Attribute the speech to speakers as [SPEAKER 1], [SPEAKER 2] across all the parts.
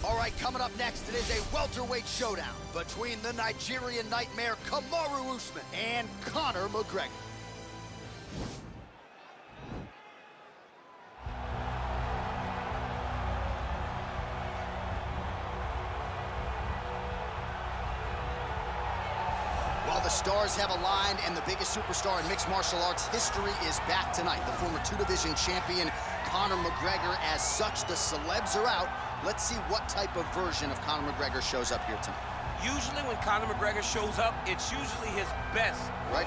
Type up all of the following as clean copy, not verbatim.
[SPEAKER 1] All right, coming up next, it is a welterweight showdown between the Nigerian Nightmare Kamaru Usman and Conor McGregor. Well, the stars have aligned, and the biggest superstar in mixed martial arts history is back tonight. The former two-division champion, Conor McGregor. As such, the celebs are out. Let's see what type of version of Conor McGregor shows up here tonight.
[SPEAKER 2] Usually when Conor McGregor shows up, it's usually his best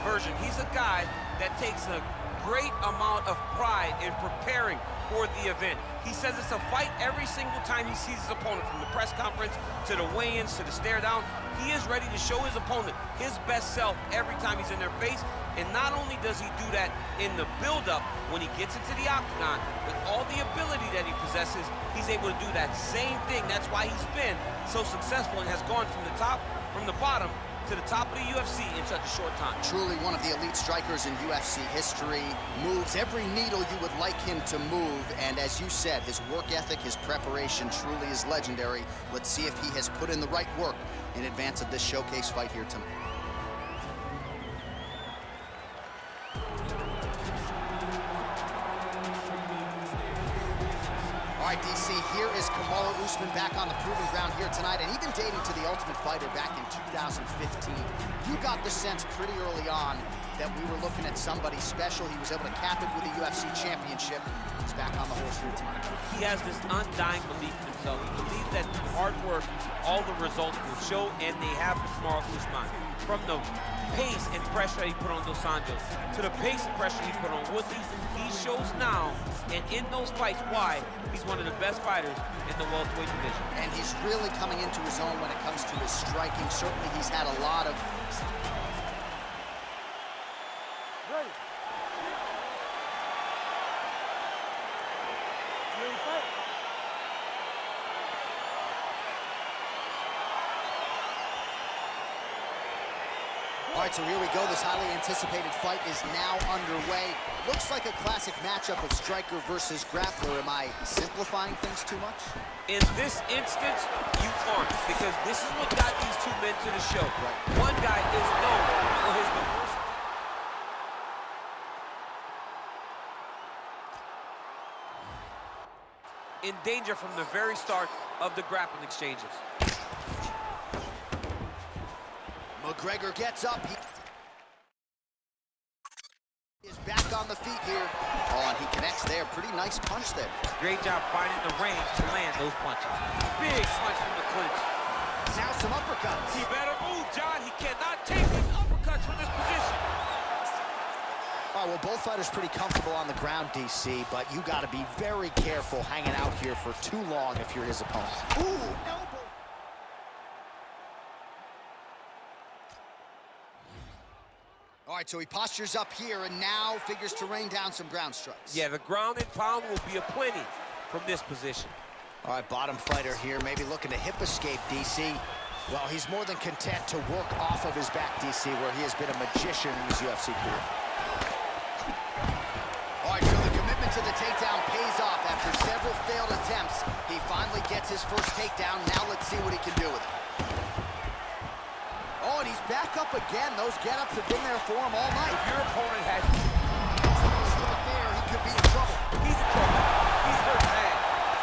[SPEAKER 2] version. He's a guy that takes a great amount of pride in preparing for the event. He says it's a fight every single time he sees his opponent, from the press conference to the weigh-ins to the stare down. He is ready to show his opponent his best self every time he's in their face. And not only does he do that in the build-up when he gets into the octagon, with all the ability that he possesses, he's able to do that same thing. That's why he's been so successful and has gone from the bottom to the top of the UFC in such a short time.
[SPEAKER 1] Truly one of the elite strikers in UFC history. Moves every needle you would like him to move. And as you said, his work ethic, his preparation truly is legendary. Let's see if he has put in the right work in advance of this showcase fight here tonight. All right, DC, here is Kamaru Usman back on the proving ground here tonight, and even dating to the Ultimate Fighter back in 2015. You got the sense pretty early on that we were looking at somebody special. He was able to cap it with a UFC championship. He's back on the horse here tonight.
[SPEAKER 2] He has this undying belief in himself. He believes that through hard work, all the results will show, and they have for Kamaru Usman. From the pace and pressure that he put on Dos Anjos, to the pace and pressure he put on Woodley, he shows now, and in those fights, why he's one of the best fighters in the welterweight division.
[SPEAKER 1] And he's really coming into his own when it comes to his striking. Certainly he's had a lot of...
[SPEAKER 3] Ready. Ready to fight.
[SPEAKER 1] All right, so here we go. This highly anticipated fight is now underway. Looks like a classic matchup of striker versus grappler. Am I simplifying things too much?
[SPEAKER 2] In this instance, you aren't, because this is what got these two men to the show. One guy is known for his diversity. In danger from the very start of the grappling exchanges.
[SPEAKER 1] McGregor gets up. He is back on the feet here. Oh, and he connects there. Pretty nice punch there.
[SPEAKER 2] Great job finding the range to land those punches. Big punch from the clinch.
[SPEAKER 1] Now some uppercuts.
[SPEAKER 2] He better move, John. He cannot take these uppercuts from this position.
[SPEAKER 1] All right, well, both fighters pretty comfortable on the ground, DC, but you got to be very careful hanging out here for too long if you're his opponent. Ooh, elbow. All right, so he postures up here and now figures to rain down some ground strikes.
[SPEAKER 2] Yeah, the ground and pound will be aplenty from this position.
[SPEAKER 1] All right, bottom fighter here, maybe looking to hip escape, DC. Well, he's more than content to work off of his back, DC, where he has been a magician in his UFC career. All right, so the commitment to the takedown pays off. After several failed attempts, he finally gets his first takedown. Now let's see what he can do with it. Oh, and he's back up again. Those get-ups have been there for him all night.
[SPEAKER 2] If your opponent has...
[SPEAKER 1] Right there, he could be in trouble.
[SPEAKER 2] He's in trouble. He's hurt bad.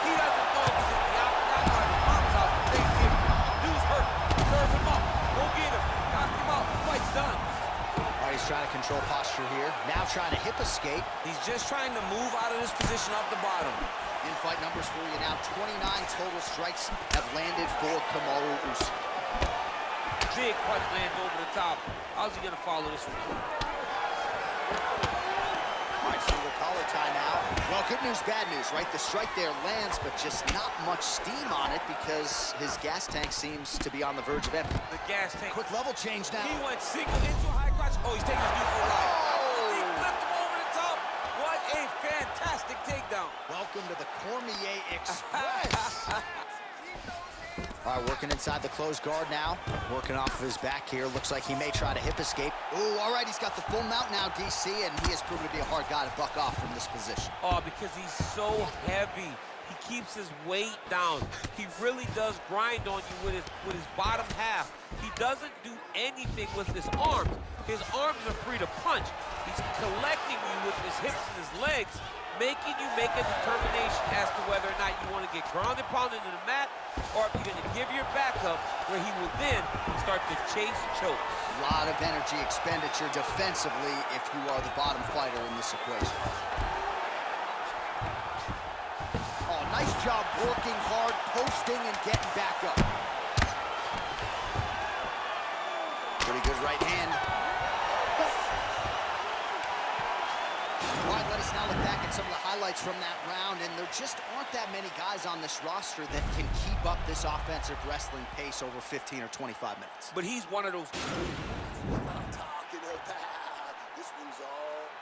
[SPEAKER 2] He doesn't know if he's in the outside or the mom's house. Thanksgiving. Dude's hurt. Serve him up. Go get him. Knock him out. The fight's done.
[SPEAKER 1] All right, he's trying to control posture here. Now trying to hip escape.
[SPEAKER 2] He's just trying to move out of this position off the bottom.
[SPEAKER 1] In-fight numbers for you now. 29 total strikes have landed for Kamaru Usman.
[SPEAKER 2] Big punch lands over the top. How's he gonna follow this one?
[SPEAKER 1] All right, single collar tie now. Well, good news, bad news, right? The strike there lands, but just not much steam on it because his gas tank seems to be on the verge of empty.
[SPEAKER 2] The gas tank.
[SPEAKER 1] Quick level change now.
[SPEAKER 2] He went single into a high crotch. Oh, he's taking his knee for a ride. He flipped him over the top. What a fantastic takedown.
[SPEAKER 1] Welcome to the Cormier Express. All right, working inside the closed guard now. Working off of his back here. Looks like he may try to hip escape. Ooh, all right, he's got the full mount now, DC, and he has proven to be a hard guy to buck off from this position.
[SPEAKER 2] Oh, because he's so heavy. He keeps his weight down. He really does grind on you with his bottom half. He doesn't do anything with his arms. His arms are free to punch. He's collecting you with his hips and his legs, making you make a determination as to whether or not you want to get ground and pounded into the mat, or if you're going to give your back up, where he will then start to chase chokes.
[SPEAKER 1] A lot of energy expenditure defensively if you are the bottom fighter in this equation. Oh, nice job working hard, posting, and getting back up. Pretty good right hand. All right, let us now look back at some of the highlights from that round, and there just aren't that many guys on this roster that can keep up this offensive wrestling pace over 15 or 25 minutes.
[SPEAKER 2] But he's one of those.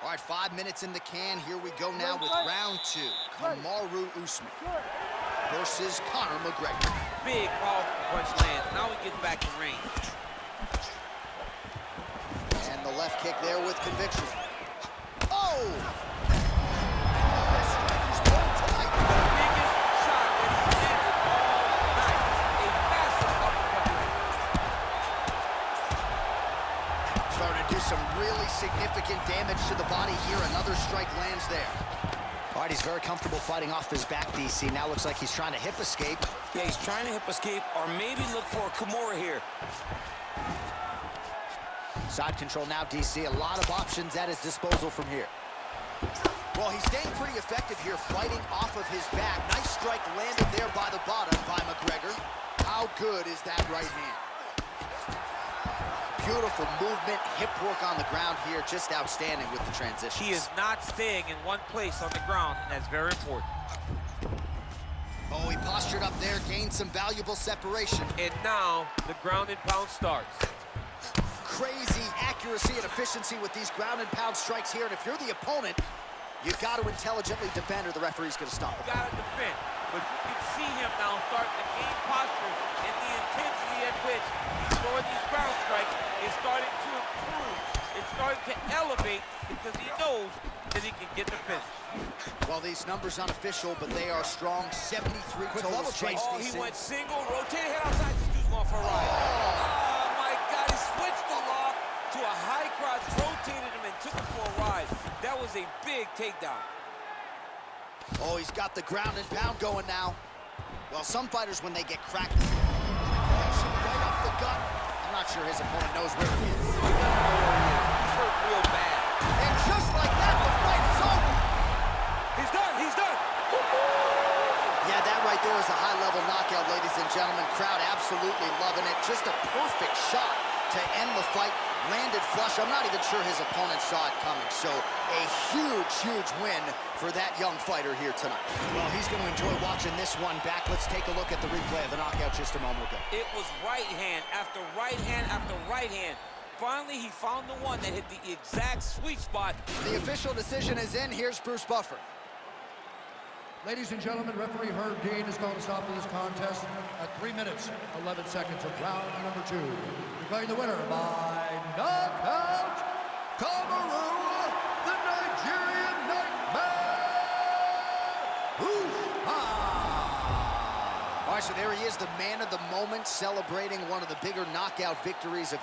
[SPEAKER 1] All right, 5 minutes in the can. Here we go now with round 2. Kamaru Usman versus Conor McGregor.
[SPEAKER 2] Big, powerful punch lands. Now he gets back in range.
[SPEAKER 1] And the left kick there with conviction. Oh!
[SPEAKER 2] The biggest shot that he's landed all night. A massive uppercut.
[SPEAKER 1] Starting to do some really significant damage to the body here. Another strike lands there. All right, he's very comfortable fighting off his back, DC. Now looks like he's trying to hip escape.
[SPEAKER 4] Yeah, he's trying to hip escape or maybe look for a Kimura here.
[SPEAKER 1] Side control now, DC. A lot of options at his disposal from here. Well, he's staying pretty effective here, fighting off of his back. Nice strike landed there by the bottom by McGregor. How good is that right hand? Beautiful movement, hip work on the ground here, just outstanding with the transition.
[SPEAKER 2] He is not staying in one place on the ground, and that's very important.
[SPEAKER 1] Oh, he postured up there, gained some valuable separation.
[SPEAKER 2] And now the ground and pound starts.
[SPEAKER 1] Crazy accuracy and efficiency with these ground and pound strikes here, and if you're the opponent, you've got to intelligently defend or the referee's going to stop it.
[SPEAKER 2] You got to defend, but you can see him now starting to gain posture, and the intensity at which he's throwing these ground strikes is starting to improve. It's starting to elevate because he knows that he can get the finish.
[SPEAKER 1] Well, these numbers unofficial, but they are strong. 73 total strikes.
[SPEAKER 4] Oh, he went single, rotated head outside. This dude's going for a ride. Oh, my God, he switched the lock to a high crotch, rotated him and took him for a ride. That was a big takedown.
[SPEAKER 1] Oh, he's got the ground and pound going now. Well, some fighters, when they get cracked, right off the gut. I'm not sure his opponent knows where he is.
[SPEAKER 2] He's hurt real bad.
[SPEAKER 1] And just like that, the fight is over.
[SPEAKER 2] He's done, he's done.
[SPEAKER 1] Yeah, that right there is a high-level knockout, ladies and gentlemen. Crowd absolutely loving it. Just a perfect shot to end the fight. Landed flush. I'm not even sure his opponent saw it coming. So a huge, huge win for that young fighter here tonight. Well, he's going to enjoy watching this one back. Let's take a look at the replay of the knockout just a moment ago.
[SPEAKER 2] It was right hand after right hand after right hand. Finally, he found the one that hit the exact sweet spot.
[SPEAKER 1] The official decision is in. Here's Bruce Buffer.
[SPEAKER 5] Ladies and gentlemen, referee Herb Dean has called a stop to this contest at 3 minutes, 11 seconds of round number 2. Declaring the winner by knockout, Kamaru, the Nigerian Nightmare, Usman.
[SPEAKER 1] All right, so there he is, the man of the moment, celebrating one of the bigger knockout victories of